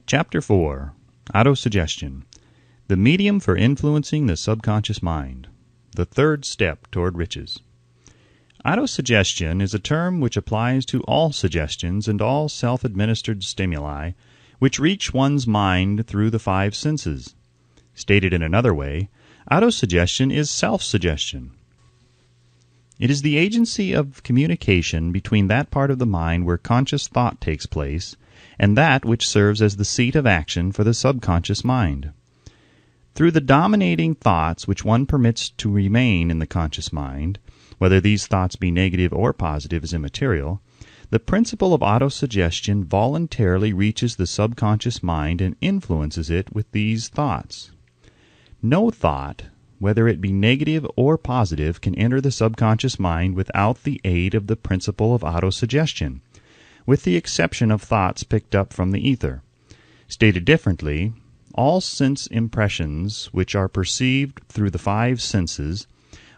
Chapter 4. Autosuggestion. The medium for influencing the subconscious mind. The third step toward riches. Autosuggestion is a term which applies to all suggestions and all self-administered stimuli which reach one's mind through the five senses. Stated in another way, autosuggestion is self-suggestion. It is the agency of communication between that part of the mind where conscious thought takes place and that which serves as the seat of action for the subconscious mind. Through the dominating thoughts which one permits to remain in the conscious mind, whether these thoughts be negative or positive is immaterial, the principle of autosuggestion voluntarily reaches the subconscious mind and influences it with these thoughts. No thought, whether it be negative or positive, can enter the subconscious mind without the aid of the principle of autosuggestion, with the exception of thoughts picked up from the ether. Stated differently, all sense impressions which are perceived through the five senses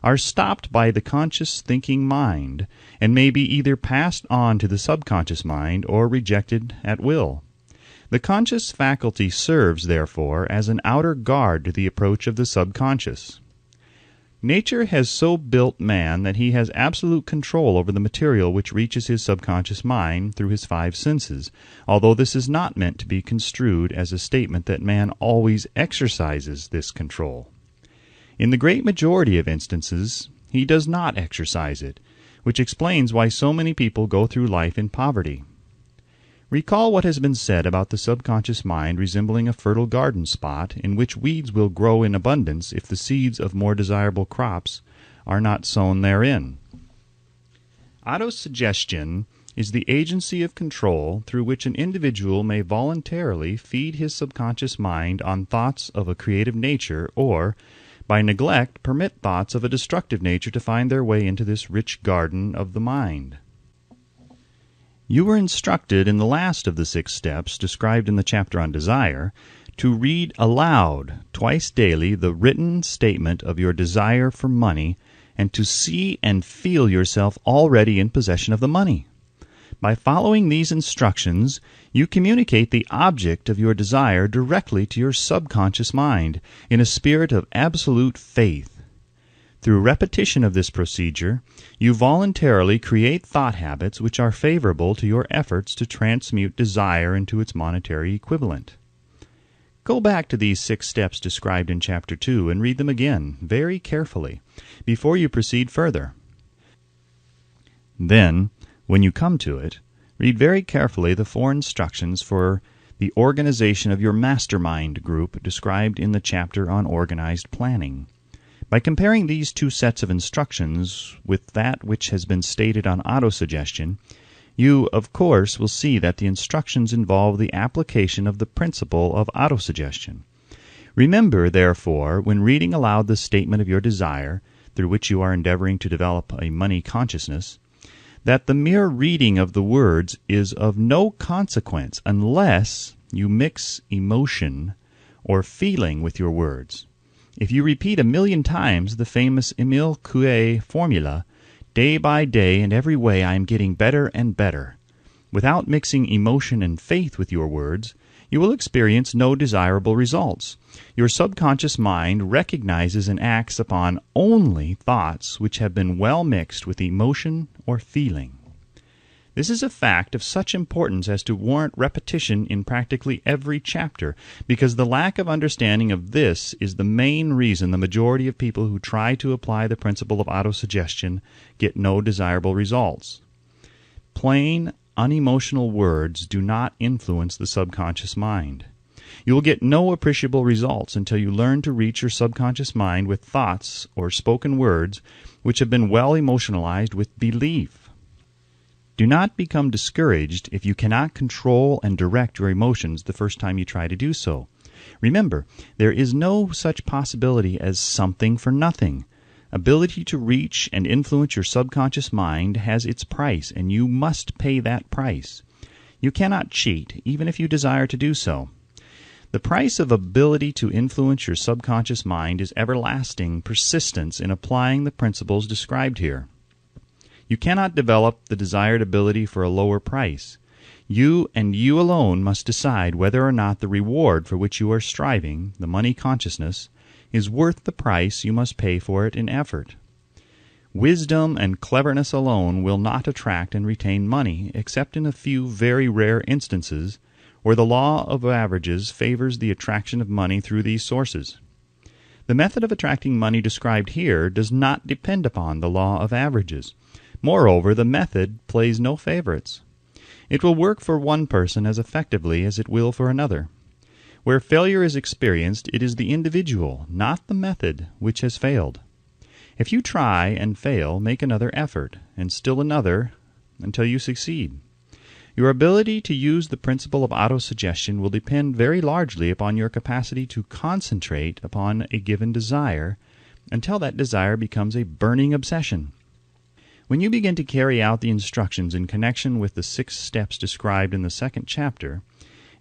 are stopped by the conscious thinking mind and may be either passed on to the subconscious mind or rejected at will. The conscious faculty serves, therefore, as an outer guard to the approach of the subconscious. Nature has so built man that he has absolute control over the material which reaches his subconscious mind through his five senses, although this is not meant to be construed as a statement that man always exercises this control. In the great majority of instances, he does not exercise it, which explains why so many people go through life in poverty. Recall what has been said about the subconscious mind resembling a fertile garden spot in which weeds will grow in abundance if the seeds of more desirable crops are not sown therein. Autosuggestion is the agency of control through which an individual may voluntarily feed his subconscious mind on thoughts of a creative nature or, by neglect, permit thoughts of a destructive nature to find their way into this rich garden of the mind. You were instructed in the last of the 6 steps described in the chapter on desire to read aloud twice daily the written statement of your desire for money and to see and feel yourself already in possession of the money. By following these instructions, you communicate the object of your desire directly to your subconscious mind in a spirit of absolute faith. Through repetition of this procedure, you voluntarily create thought habits which are favorable to your efforts to transmute desire into its monetary equivalent. Go back to these 6 steps described in Chapter 2 and read them again, very carefully, before you proceed further. Then, when you come to it, read very carefully the 4 instructions for the organization of your mastermind group described in the chapter on organized planning. By comparing these 2 sets of instructions with that which has been stated on autosuggestion, you, of course, will see that the instructions involve the application of the principle of autosuggestion. Remember, therefore, when reading aloud the statement of your desire, through which you are endeavoring to develop a money consciousness, that the mere reading of the words is of no consequence unless you mix emotion or feeling with your words. If you repeat 1,000,000 times the famous Emile Coué formula, day by day and every way I am getting better and better, without mixing emotion and faith with your words, you will experience no desirable results. Your subconscious mind recognizes and acts upon only thoughts which have been well mixed with emotion or feeling. This is a fact of such importance as to warrant repetition in practically every chapter, because the lack of understanding of this is the main reason the majority of people who try to apply the principle of autosuggestion get no desirable results. Plain, unemotional words do not influence the subconscious mind. You will get no appreciable results until you learn to reach your subconscious mind with thoughts or spoken words which have been well emotionalized with belief. Do not become discouraged if you cannot control and direct your emotions the first time you try to do so. Remember, there is no such possibility as something for nothing. Ability to reach and influence your subconscious mind has its price, and you must pay that price. You cannot cheat, even if you desire to do so. The price of ability to influence your subconscious mind is everlasting persistence in applying the principles described here. You cannot develop the desired ability for a lower price. You and you alone must decide whether or not the reward for which you are striving, the money consciousness, is worth the price you must pay for it in effort. Wisdom and cleverness alone will not attract and retain money, except in a few very rare instances where the law of averages favors the attraction of money through these sources. The method of attracting money described here does not depend upon the law of averages. Moreover, the method plays no favorites. It will work for one person as effectively as it will for another. Where failure is experienced, it is the individual, not the method, which has failed. If you try and fail, make another effort, and still another, until you succeed. Your ability to use the principle of autosuggestion will depend very largely upon your capacity to concentrate upon a given desire until that desire becomes a burning obsession. When you begin to carry out the instructions in connection with the 6 steps described in the 2nd chapter,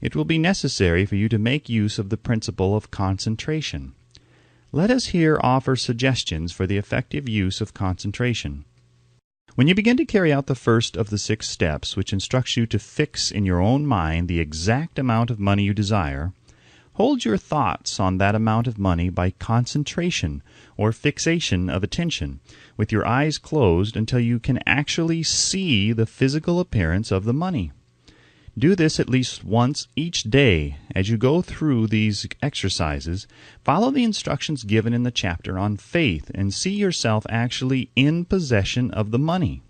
it will be necessary for you to make use of the principle of concentration. Let us here offer suggestions for the effective use of concentration. When you begin to carry out the first of the 6 steps, which instructs you to fix in your own mind the exact amount of money you desire, hold your thoughts on that amount of money by concentration or fixation of attention, with your eyes closed until you can actually see the physical appearance of the money. Do this at least once each day. As you go through these exercises, follow the instructions given in the chapter on faith and see yourself actually in possession of the money.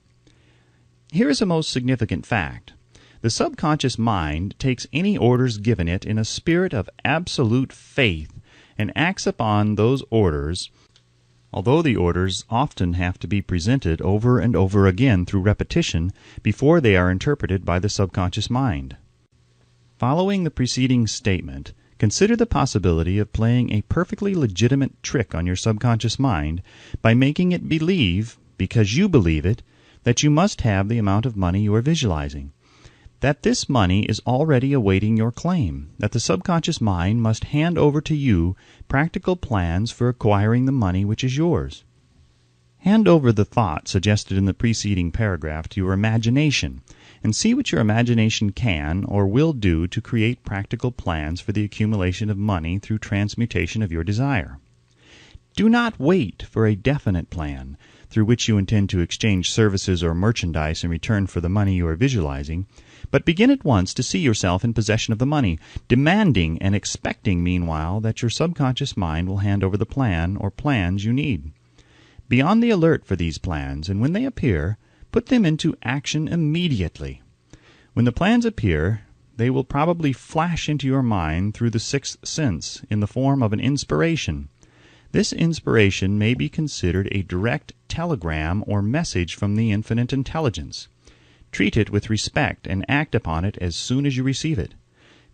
Here is a most significant fact. The subconscious mind takes any orders given it in a spirit of absolute faith and acts upon those orders, although the orders often have to be presented over and over again through repetition before they are interpreted by the subconscious mind. Following the preceding statement, consider the possibility of playing a perfectly legitimate trick on your subconscious mind by making it believe, because you believe it, that you must have the amount of money you are visualizing, that this money is already awaiting your claim, that the subconscious mind must hand over to you practical plans for acquiring the money which is yours. Hand over the thought suggested in the preceding paragraph to your imagination, and see what your imagination can or will do to create practical plans for the accumulation of money through transmutation of your desire. Do not wait for a definite plan through which you intend to exchange services or merchandise in return for the money you are visualizing, but begin at once to see yourself in possession of the money, demanding and expecting meanwhile that your subconscious mind will hand over the plan or plans you need. Be on the alert for these plans, and when they appear, put them into action immediately. When the plans appear, they will probably flash into your mind through the 6th sense in the form of an inspiration. This inspiration may be considered a direct telegram or message from the infinite intelligence. Treat it with respect and act upon it as soon as you receive it.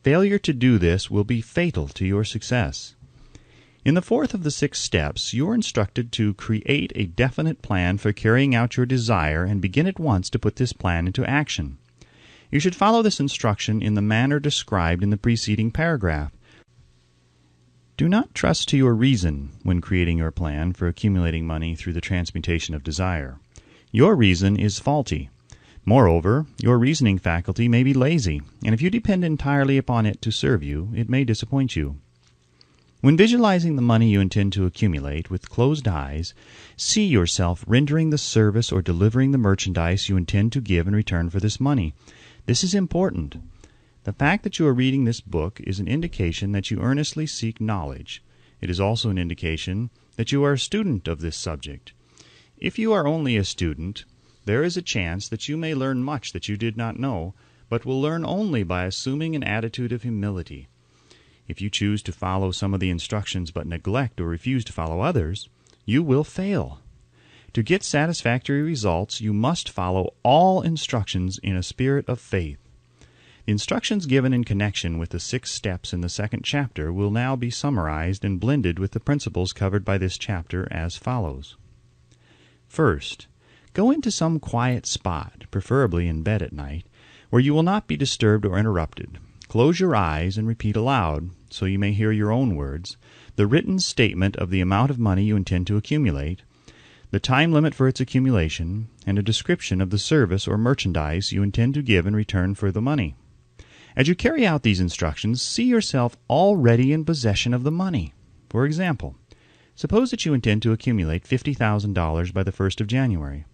Failure to do this will be fatal to your success. In the 4th of the 6 steps, you are instructed to create a definite plan for carrying out your desire and begin at once to put this plan into action. You should follow this instruction in the manner described in the preceding paragraph. Do not trust to your reason when creating your plan for accumulating money through the transmutation of desire. Your reason is faulty. Moreover, your reasoning faculty may be lazy, and if you depend entirely upon it to serve you, it may disappoint you. When visualizing the money you intend to accumulate with closed eyes, see yourself rendering the service or delivering the merchandise you intend to give in return for this money. This is important. The fact that you are reading this book is an indication that you earnestly seek knowledge. It is also an indication that you are a student of this subject. If you are only a student, there is a chance that you may learn much that you did not know, but will learn only by assuming an attitude of humility. If you choose to follow some of the instructions but neglect or refuse to follow others, you will fail. To get satisfactory results, you must follow all instructions in a spirit of faith. The instructions given in connection with the 6 steps in the 2nd chapter will now be summarized and blended with the principles covered by this chapter as follows. First, go into some quiet spot, preferably in bed at night, where you will not be disturbed or interrupted. Close your eyes and repeat aloud, so you may hear your own words, the written statement of the amount of money you intend to accumulate, the time limit for its accumulation, and a description of the service or merchandise you intend to give in return for the money. As you carry out these instructions, see yourself already in possession of the money. For example, suppose that you intend to accumulate $50,000 by the 1st of January.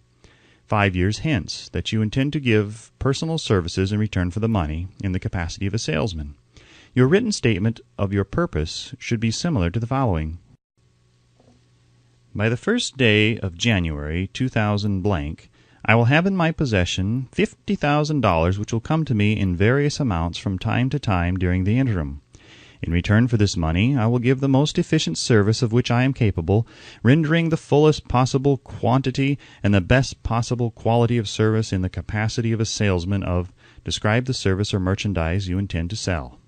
5 years hence, that you intend to give personal services in return for the money in the capacity of a salesman. Your written statement of your purpose should be similar to the following. By the 1st day of January 2000 blank, I will have in my possession $50,000 which will come to me in various amounts from time to time during the interim. In return for this money, I will give the most efficient service of which I am capable, rendering the fullest possible quantity and the best possible quality of service in the capacity of a salesman of, describe the service or merchandise you intend to sell.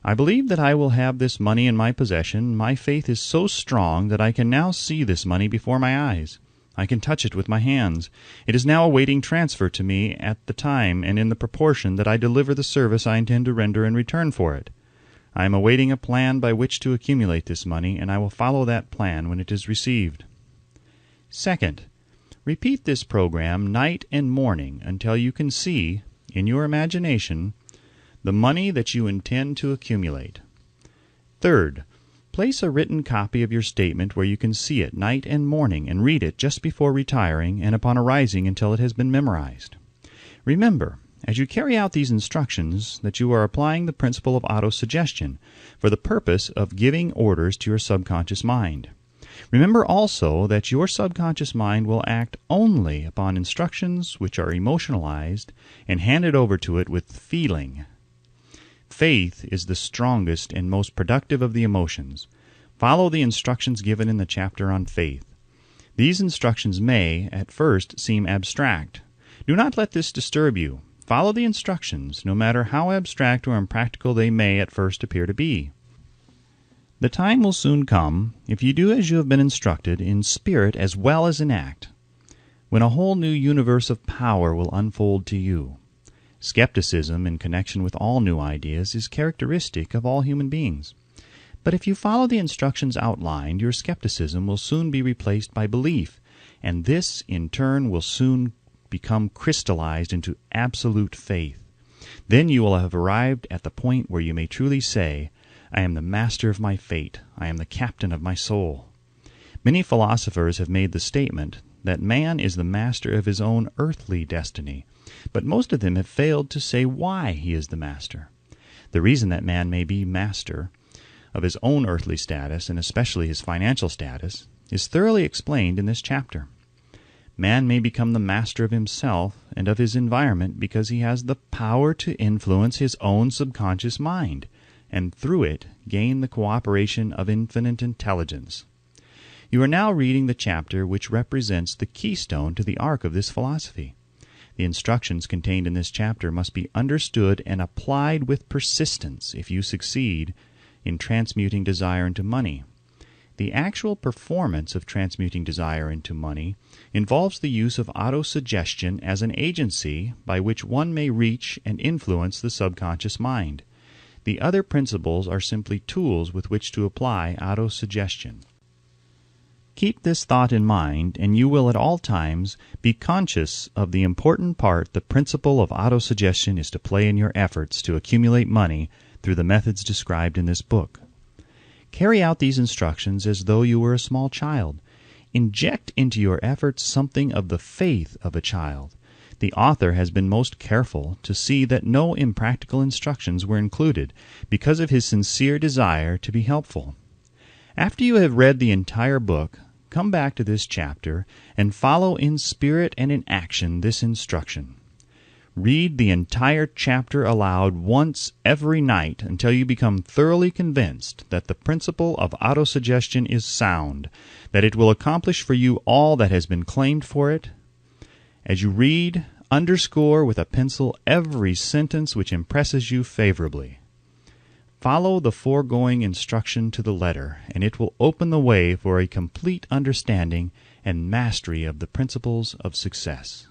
I believe that I will have this money in my possession. My faith is so strong that I can now see this money before my eyes. I can touch it with my hands. It is now awaiting transfer to me at the time and in the proportion that I deliver the service I intend to render in return for it. I am awaiting a plan by which to accumulate this money, and I will follow that plan when it is received. Second, repeat this program night and morning until you can see, in your imagination, the money that you intend to accumulate. Third, place a written copy of your statement where you can see it night and morning and read it just before retiring and upon arising until it has been memorized. Remember, as you carry out these instructions, that you are applying the principle of autosuggestion for the purpose of giving orders to your subconscious mind. Remember also that your subconscious mind will act only upon instructions which are emotionalized and handed over to it with feeling. Faith is the strongest and most productive of the emotions. Follow the instructions given in the chapter on faith. These instructions may, at first, seem abstract. Do not let this disturb you. Follow the instructions, no matter how abstract or impractical they may at first appear to be. The time will soon come, if you do as you have been instructed, in spirit as well as in act, when a whole new universe of power will unfold to you. Skepticism in connection with all new ideas is characteristic of all human beings. But if you follow the instructions outlined, your skepticism will soon be replaced by belief, and this, in turn, will soon become crystallized into absolute faith. Then you will have arrived at the point where you may truly say, I am the master of my fate. I am the captain of my soul. Many philosophers have made the statement that man is the master of his own earthly destiny, but most of them have failed to say why he is the master. The reason that man may be master of his own earthly status, and especially his financial status, is thoroughly explained in this chapter. Man may become the master of himself and of his environment because he has the power to influence his own subconscious mind, and through it gain the cooperation of infinite intelligence. You are now reading the chapter which represents the keystone to the arc of this philosophy. The instructions contained in this chapter must be understood and applied with persistence if you succeed in transmuting desire into money. The actual performance of transmuting desire into money involves the use of autosuggestion as an agency by which one may reach and influence the subconscious mind. The other principles are simply tools with which to apply autosuggestion. Keep this thought in mind, and you will at all times be conscious of the important part the principle of autosuggestion is to play in your efforts to accumulate money through the methods described in this book. Carry out these instructions as though you were a small child. Inject into your efforts something of the faith of a child. The author has been most careful to see that no impractical instructions were included because of his sincere desire to be helpful. After you have read the entire book, come back to this chapter and follow in spirit and in action this instruction. Read the entire chapter aloud once every night until you become thoroughly convinced that the principle of autosuggestion is sound, that it will accomplish for you all that has been claimed for it. As you read, underscore with a pencil every sentence which impresses you favorably. Follow the foregoing instruction to the letter, and it will open the way for a complete understanding and mastery of the principles of success.